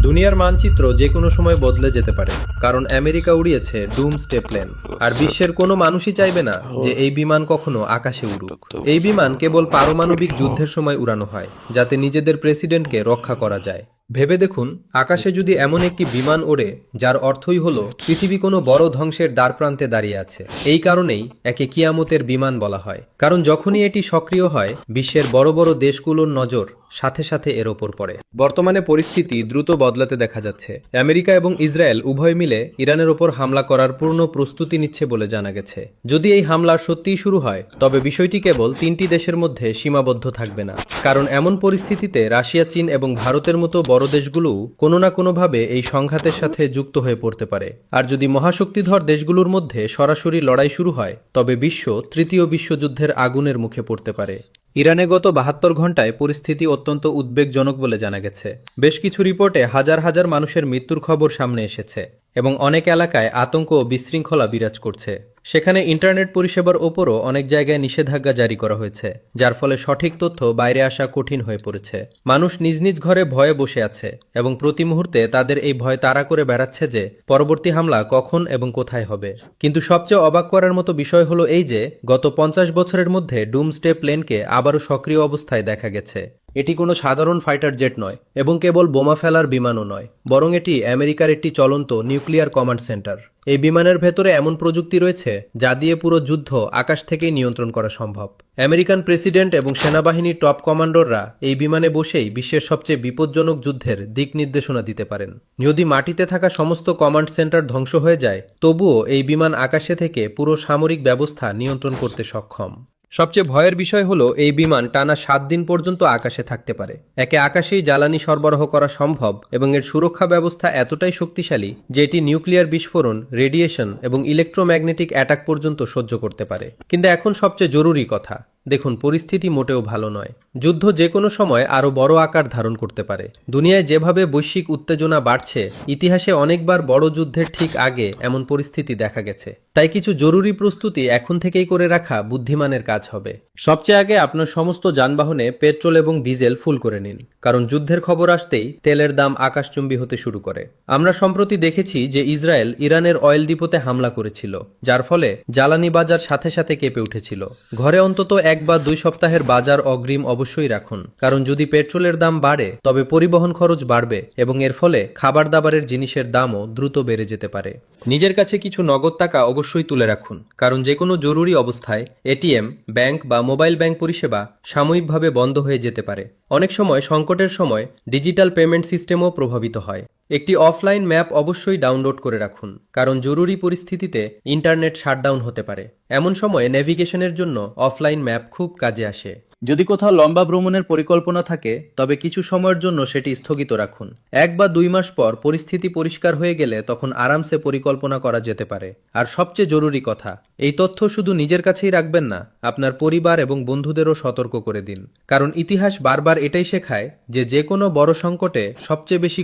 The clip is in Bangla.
দুনিয়ার মানচিত্র যে কোনো সময় বদলে যেতে পারে, কারণ আমেরিকা উড়িয়েছে ডুমসডে প্লেন। আর বিশ্বের কোনো মানুষই চাইবে না যে এই বিমান কখনো আকাশে উড়ুক। এই বিমান কেবল পারমাণবিক যুদ্ধের সময় উড়ানো হয়, যাতে নিজেদের প্রেসিডেন্টকে রক্ষা করা যায়। ভেবে দেখুন, আকাশে যদি এমন একটি বিমান ওড়ে যার অর্থই হলো পৃথিবী কোনো বড় ধ্বংসের দ্বারপ্রান্তে দাঁড়িয়ে আছে। এই কারণেই একে কিয়ামতের বিমান বলা হয়, কারণ যখনই এটি সক্রিয় হয় বিশ্বের বড় বড় দেশগুলোর নজর সাথে সাথে এর ওপর পড়ে। বর্তমানে পরিস্থিতি দ্রুত বদলাতে দেখা যাচ্ছে। আমেরিকা এবং ইসরায়েল উভয় মিলে ইরানের ওপর হামলা করার পূর্ণ প্রস্তুতি নিচ্ছে বলে জানা গেছে। যদি এই হামলা সত্যিই শুরু হয়, তবে বিষয়টি কেবল 3টি দেশের মধ্যে সীমাবদ্ধ থাকবে না, কারণ এমন পরিস্থিতিতে রাশিয়া, চীন এবং ভারতের মতো বড় দেশগুলোও কোনো না কোনোভাবে এই সংঘাতের সাথে যুক্ত হয়ে পড়তে পারে। আর যদি মহাশক্তিধর দেশগুলোর মধ্যে সরাসরি লড়াই শুরু হয়, তবে বিশ্ব তৃতীয় বিশ্বযুদ্ধের আগুনের মুখে পড়তে পারে। ইরানে গত 72 ঘন্টায় পরিস্থিতি অত্যন্ত উদ্বেগজনক বলে জানা গেছে। বেশ কিছু রিপোর্টে হাজার হাজার মানুষের মৃত্যুর খবর সামনে এসেছে এবং অনেক এলাকায় আতঙ্ক ও বিশৃঙ্খলা বিরাজ করছে। সেখানে ইন্টারনেট পরিষেবার ওপরও অনেক জায়গায় নিষেধাজ্ঞা জারি করা হয়েছে, যার ফলে সঠিক তথ্য বাইরে আসা কঠিন হয়ে পড়েছে। মানুষ নিজ নিজ ঘরে ভয়ে বসে আছে এবং প্রতি মুহূর্তে তাদের এই ভয় তাড়া করে বেড়াচ্ছে যে পরবর্তী হামলা কখন এবং কোথায় হবে। কিন্তু সবচেয়ে অবাক করার মতো বিষয় হলো এই যে গত 50 বছরের মধ্যে ডুমসডে প্লেনকে আবারও সক্রিয় অবস্থায় দেখা গেছে। এটি কোনো সাধারণ ফাইটার জেট নয় এবং কেবল বোমা ফেলার বিমানও নয়, বরং এটি আমেরিকার একটি চলন্ত নিউক্লিয়ার কমান্ড সেন্টার। এই বিমানের ভেতরে এমন প্রযুক্তি রয়েছে যা দিয়ে পুরো যুদ্ধ আকাশ থেকেই নিয়ন্ত্রণ করা সম্ভব। আমেরিকান প্রেসিডেন্ট এবং সেনাবাহিনীর টপ কমান্ডররা এই বিমানে বসেই বিশ্বের সবচেয়ে বিপজ্জনক যুদ্ধের দিক নির্দেশনা দিতে পারেন। যদি মাটিতে থাকা সমস্ত কমান্ড সেন্টার ধ্বংস হয়ে যায়, তবুও এই বিমান আকাশে থেকে পুরো সামরিক ব্যবস্থা নিয়ন্ত্রণ করতে সক্ষম। সবচেয়ে ভয়ের বিষয় হলো এই বিমান টানা 7 দিন পর্যন্ত আকাশে থাকতে পারে। একে আকাশেই জ্বালানি সরবরাহ করা সম্ভব এবং এর সুরক্ষা ব্যবস্থা এতটাই শক্তিশালী যে এটি নিউক্লিয়ার বিস্ফোরণ, রেডিয়েশন এবং ইলেকট্রোম্যাগনেটিক অ্যাটাক পর্যন্ত সহ্য করতে পারে। কিন্তু এখন সবচেয়ে জরুরি কথা, দেখুন পরিস্থিতি মোটেও ভালো নয়। যুদ্ধ যে কোনো সময় আরও বড় আকার ধারণ করতে পারে। দুনিয়ায় যেভাবে বৈশ্বিক উত্তেজনা বাড়ছে, ইতিহাসে অনেকবার বড় যুদ্ধের ঠিক আগে এমন পরিস্থিতি দেখা গেছে। তাই কিছু জরুরি প্রস্তুতি এখন থেকেই করে রাখা বুদ্ধিমানের কাজ হবে। সবচেয়ে আগে আপনার সমস্ত যানবাহনে পেট্রোল এবং ডিজেল ফুল করে নিন, কারণ যুদ্ধের খবর আসতেই তেলের দাম আকাশচুম্বী হতে শুরু করে। আমরা সম্প্রতি দেখেছি যে ইসরায়েল ইরানের অয়েল ডিপোতে হামলা করেছিল, যার ফলে জ্বালানি বাজার সাথে সাথে কেঁপে উঠেছিল। ঘরে অন্তত 1 বা 2 সপ্তাহের বাজার অগ্রিম অবশ্যই রাখুন, কারণ যদি পেট্রোলের দাম বাড়ে তবে পরিবহন খরচ বাড়বে এবং এর ফলে খাবার দাবারের জিনিসের দামও দ্রুত বেড়ে যেতে পারে। নিজের কাছে কিছু নগদ টাকা অবশ্যই তুলে রাখুন, কারণ যে কোনো জরুরি অবস্থায় এটিএম, ব্যাংক বা মোবাইল ব্যাংক পরিষেবা সাময়িকভাবে বন্ধ হয়ে যেতে পারে। অনেক সময় সংকটের সময় ডিজিটাল পেমেন্ট সিস্টেমও প্রভাবিত হয়। একটি অফলাইন ম্যাপ অবশ্যই ডাউনলোড করে রাখুন, কারণ জরুরি পরিস্থিতিতে ইন্টারনেট শাটডাউন হতে পারে। এমন সময়ে নেভিগেশনের জন্য অফলাইন ম্যাপ খুব কাজে আসে। যদি কোথাও লম্বা ভ্রমণের পরিকল্পনা থাকে, তবে কিছু সময়ের জন্য সেটি স্থগিত রাখুন। 1 বা 2 মাস পর পরিস্থিতি পরিষ্কার হয়ে গেলে তখন আরামসে পরিকল্পনা করা যেতে পারে। আর সবচেয়ে জরুরি কথা, এই তথ্য শুধু নিজের কাছেই রাখবেন না, আপনার পরিবার এবং বন্ধুদেরও সতর্ক করে দিন, কারণ ইতিহাস বারবার এটাই শেখায় যে যে কোনো বড় সংকটে সবচেয়ে বেশি